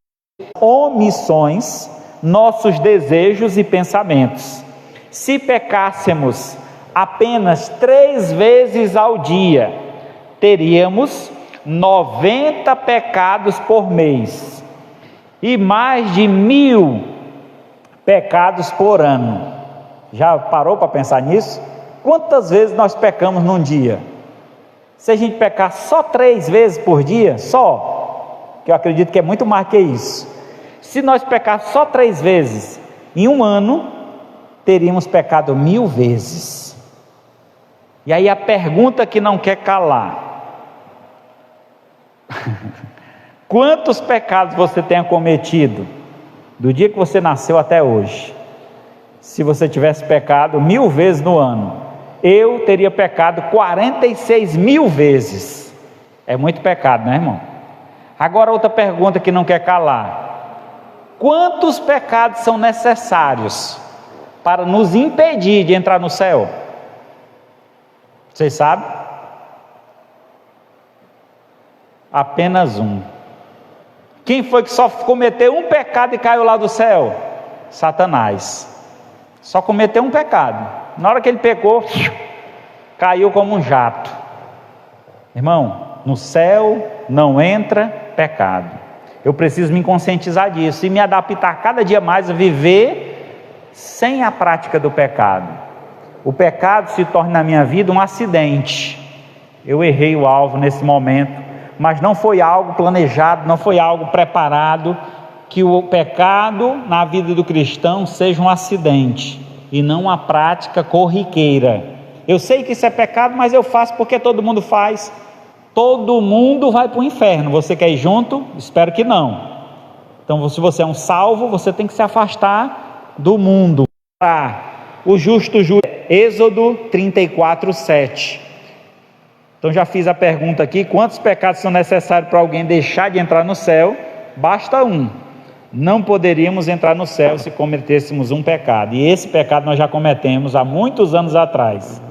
omissões, nossos desejos e pensamentos. Se pecássemos apenas 3 vezes ao dia, teríamos 90 pecados por mês e mais de 1000 pecados por ano. Já parou para pensar nisso? Quantas vezes nós pecamos num dia? Se a gente pecar só 3 vezes por dia, só, que eu acredito que é muito mais que isso. Se nós pecar só 3 vezes em um ano, teríamos pecado 1000 vezes. E aí a pergunta que não quer calar: quantos pecados você tem cometido do dia que você nasceu até hoje? Se você tivesse pecado 1000 vezes no ano, eu teria pecado 46.000 vezes. É muito pecado, né, irmão? Agora outra pergunta que não quer calar: quantos pecados são necessários para nos impedir de entrar no céu? Vocês sabem? Apenas um. Quem foi que só cometeu um pecado e caiu lá do céu? Satanás. Só cometeu um pecado. Na hora que ele pecou, caiu como um jato. Irmão, no céu não entra pecado. Eu preciso me conscientizar disso e me adaptar cada dia mais a viver sem a prática do pecado. O pecado se torna na minha vida um acidente. Eu errei o alvo nesse momento, mas não foi algo planejado, não foi algo preparado. Que o pecado na vida do cristão seja um acidente e não uma prática corriqueira. Eu sei que isso é pecado, mas eu faço porque todo mundo faz. Todo mundo vai para o inferno. Você quer ir junto? Espero que não. Então, se você é um salvo, você tem que se afastar do mundo. O justo juiz, Êxodo 34:7. Então já fiz a pergunta aqui: quantos pecados são necessários para alguém deixar de entrar no céu? Basta um. Não poderíamos entrar no céu se cometêssemos um pecado, e esse pecado nós já cometemos há muitos anos atrás.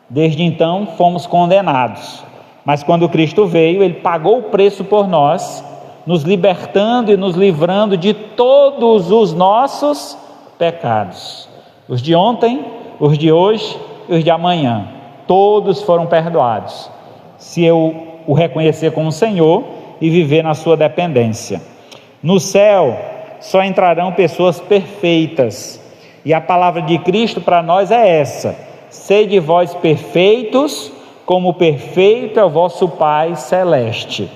Desde então fomos condenados, mas quando Cristo veio, Ele pagou o preço por nós, nos libertando e nos livrando de todos os nossos pecados, os de ontem, os de hoje e os de amanhã. Todos foram perdoados, se eu o reconhecer como Senhor e viver na sua dependência. No céu só entrarão pessoas perfeitas, e a palavra de Cristo para nós é essa: sede vós perfeitos, como perfeito é o vosso Pai Celeste.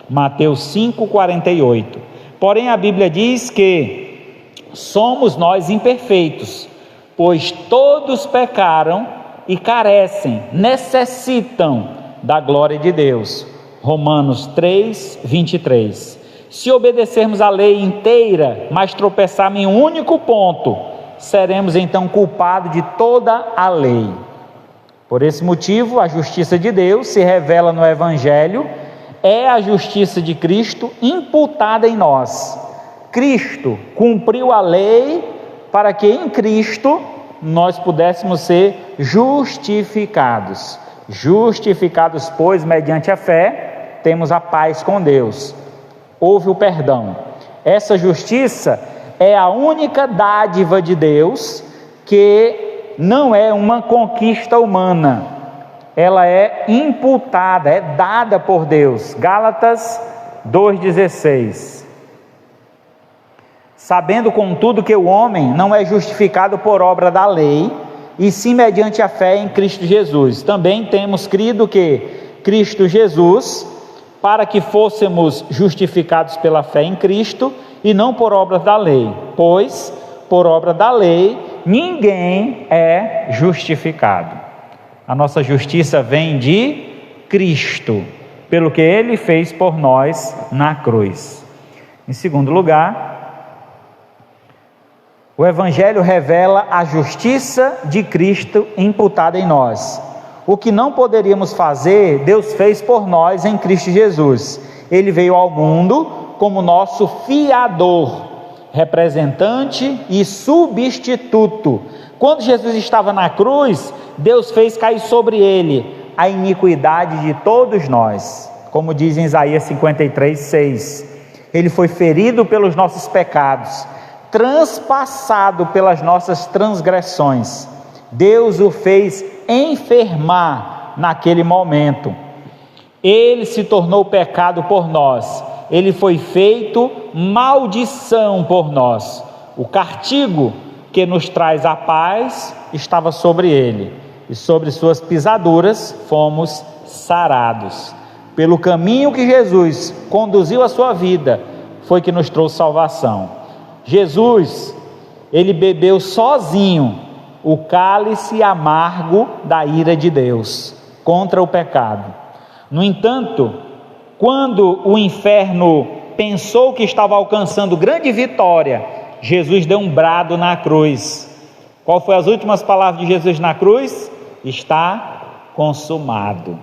Mateus 5:48. Porém a Bíblia diz que somos nós imperfeitos, pois todos pecaram e carecem, necessitam da glória de Deus. Romanos 3:23. Se obedecermos a lei inteira, mas tropeçarmos em um único ponto, seremos então culpados de toda a lei. Por esse motivo, a justiça de Deus se revela no Evangelho, é a justiça de Cristo imputada em nós. Cristo cumpriu a lei para que em Cristo nós pudéssemos ser justificados. Justificados, pois, mediante a fé, temos a paz com Deus. Houve o perdão. Essa justiça é a única dádiva de Deus, que não é uma conquista humana, ela é imputada, é dada por Deus. Gálatas 2:16. Sabendo contudo que o homem não é justificado por obra da lei, e sim mediante a fé em Cristo Jesus. Também temos crido que Cristo Jesus, para que fôssemos justificados pela fé em Cristo e não por obras da lei, pois por obra da lei ninguém é justificado. A nossa justiça vem de Cristo, pelo que Ele fez por nós na cruz. Em segundo lugar, o Evangelho revela a justiça de Cristo imputada em nós. O que não poderíamos fazer, Deus fez por nós em Cristo Jesus. Ele veio ao mundo como nosso fiador, representante e substituto. Quando Jesus estava na cruz, Deus fez cair sobre ele a iniquidade de todos nós, como diz em Isaías 53:6. Ele foi ferido pelos nossos pecados, transpassado pelas nossas transgressões. Deus o fez enfermar naquele momento. Ele se tornou pecado por nós, ele foi feito maldição por nós. O castigo que nos traz a paz estava sobre ele, e sobre suas pisaduras fomos sarados. Pelo caminho que Jesus conduziu a sua vida, foi que nos trouxe salvação. Jesus, ele bebeu sozinho o cálice amargo da ira de Deus contra o pecado. No entanto, quando o inferno pensou que estava alcançando grande vitória, Jesus deu um brado na cruz. Qual foi as últimas palavras de Jesus na cruz? Está consumado.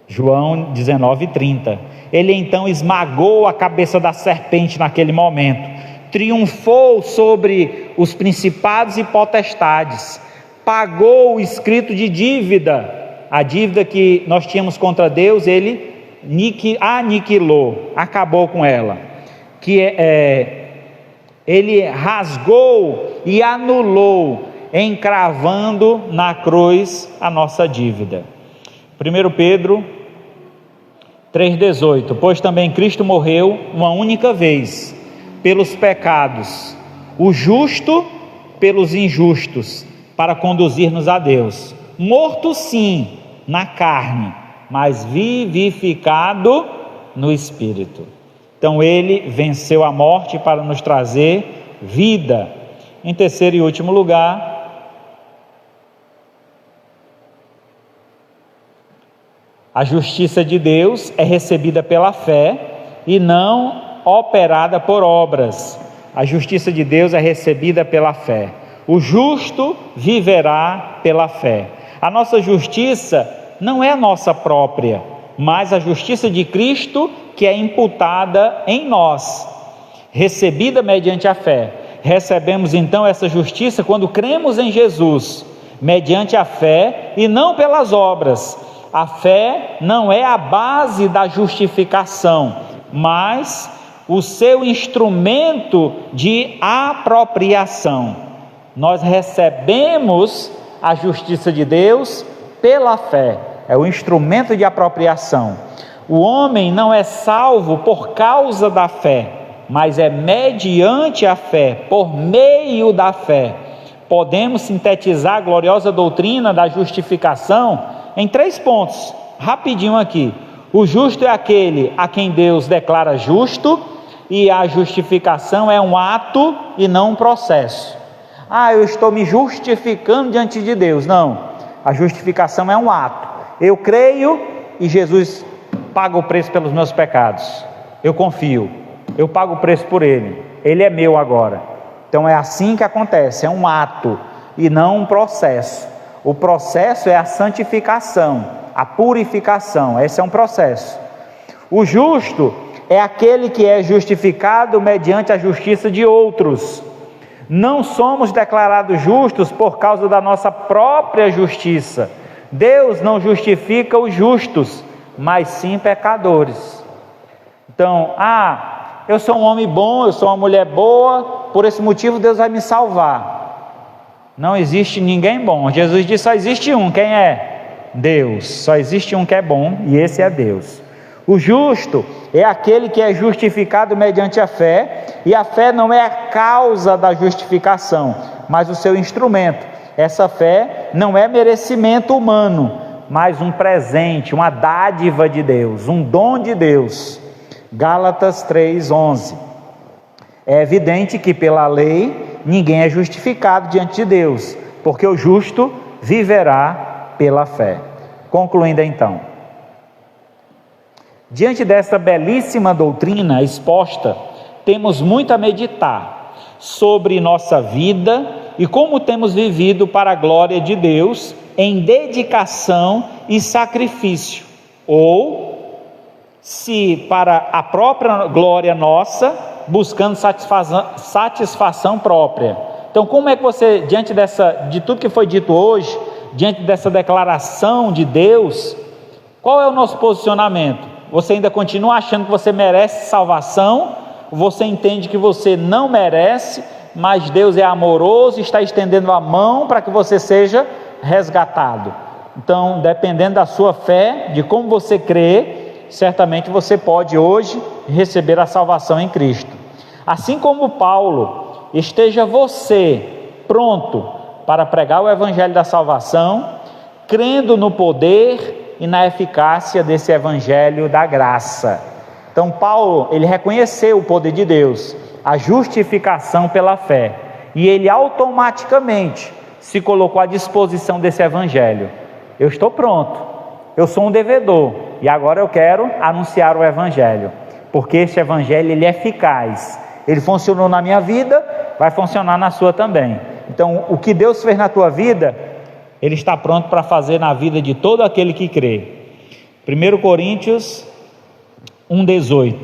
João 19:30. Ele então esmagou a cabeça da serpente naquele momento, triunfou sobre os principados e potestades, pagou o escrito de dívida, a dívida que nós tínhamos contra Deus, ele aniquilou, acabou com ela. que ele rasgou e anulou, encravando na cruz a nossa dívida. 1 Pedro 3,18: pois também Cristo morreu uma única vez pelos pecados, o justo pelos injustos, para conduzir-nos a Deus, morto sim na carne, mas vivificado no Espírito. Então ele venceu a morte para nos trazer vida. Em terceiro e último lugar, a justiça de Deus é recebida pela fé e não operada por obras. A justiça de Deus é recebida pela fé. O justo viverá pela fé. A nossa justiça não é a nossa própria, mas a justiça de Cristo, que é imputada em nós, recebida mediante a fé. Recebemos então essa justiça quando cremos em Jesus, mediante a fé e não pelas obras. A fé não é a base da justificação, mas o seu instrumento de apropriação. Nós recebemos a justiça de Deus pela fé, é o instrumento de apropriação. O homem não é salvo por causa da fé, mas é mediante a fé, por meio da fé. Podemos sintetizar a gloriosa doutrina da justificação em 3 pontos, rapidinho aqui. O justo é aquele a quem Deus declara justo, e a justificação é um ato e não um processo. Eu estou me justificando diante de Deus. Não, a justificação é um ato. Eu creio e Jesus paga o preço pelos meus pecados. Eu confio, eu pago o preço por Ele, Ele é meu agora. Então é assim que acontece, é um ato e não um processo. O processo é a santificação, a purificação, esse é um processo. O justo é aquele que é justificado mediante a justiça de outros. Não somos declarados justos por causa da nossa própria justiça. Deus não justifica os justos, mas sim pecadores. Então, eu sou um homem bom, eu sou uma mulher boa, por esse motivo Deus vai me salvar. Não existe ninguém bom. Jesus disse: só existe um. Quem é? Deus. Só existe um que é bom, e esse é Deus. O justo é aquele que é justificado mediante a fé, e a fé não é a causa da justificação, mas o seu instrumento. Essa fé não é merecimento humano, mas um presente, uma dádiva de Deus, um dom de Deus. Gálatas 3:11. É evidente que pela lei ninguém é justificado diante de Deus, porque o justo viverá pela fé. Concluindo então, diante desta belíssima doutrina exposta, temos muito a meditar sobre nossa vida e como temos vivido para a glória de Deus em dedicação e sacrifício, ou se para a própria glória nossa, buscando satisfação própria. Então, como é que você, diante de tudo que foi dito hoje, diante dessa declaração de Deus, qual é o nosso posicionamento? Você ainda continua achando que você merece salvação? Você entende que você não merece, mas Deus é amoroso e está estendendo a mão para que você seja resgatado? Então, dependendo da sua fé, de como você crê, certamente você pode hoje receber a salvação em Cristo. Assim como Paulo, esteja você pronto para pregar o evangelho da salvação, crendo no poder e na eficácia desse evangelho da graça. Então Paulo, ele reconheceu o poder de Deus, a justificação pela fé, e ele automaticamente se colocou à disposição desse evangelho. Eu estou pronto, eu sou um devedor, e agora eu quero anunciar o evangelho, porque este evangelho ele é eficaz. Ele funcionou na minha vida, vai funcionar na sua também. Então, o que Deus fez na tua vida, Ele está pronto para fazer na vida de todo aquele que crê. 1 Coríntios 1,18.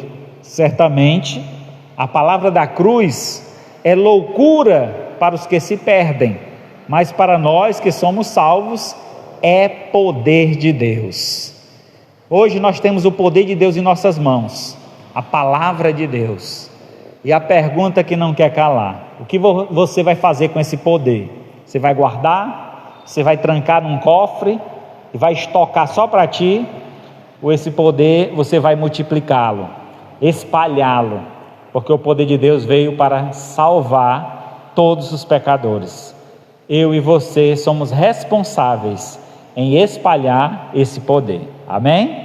Certamente, a palavra da cruz é loucura para os que se perdem, mas para nós que somos salvos, é poder de Deus. Hoje nós temos o poder de Deus em nossas mãos, a palavra de Deus. E a pergunta que não quer calar: o que você vai fazer com esse poder? Você vai guardar? Você vai trancar num cofre e vai estocar só para ti? Ou esse poder você vai multiplicá-lo, espalhá-lo? Porque o poder de Deus veio para salvar todos os pecadores. Eu e você somos responsáveis em espalhar esse poder. Amém?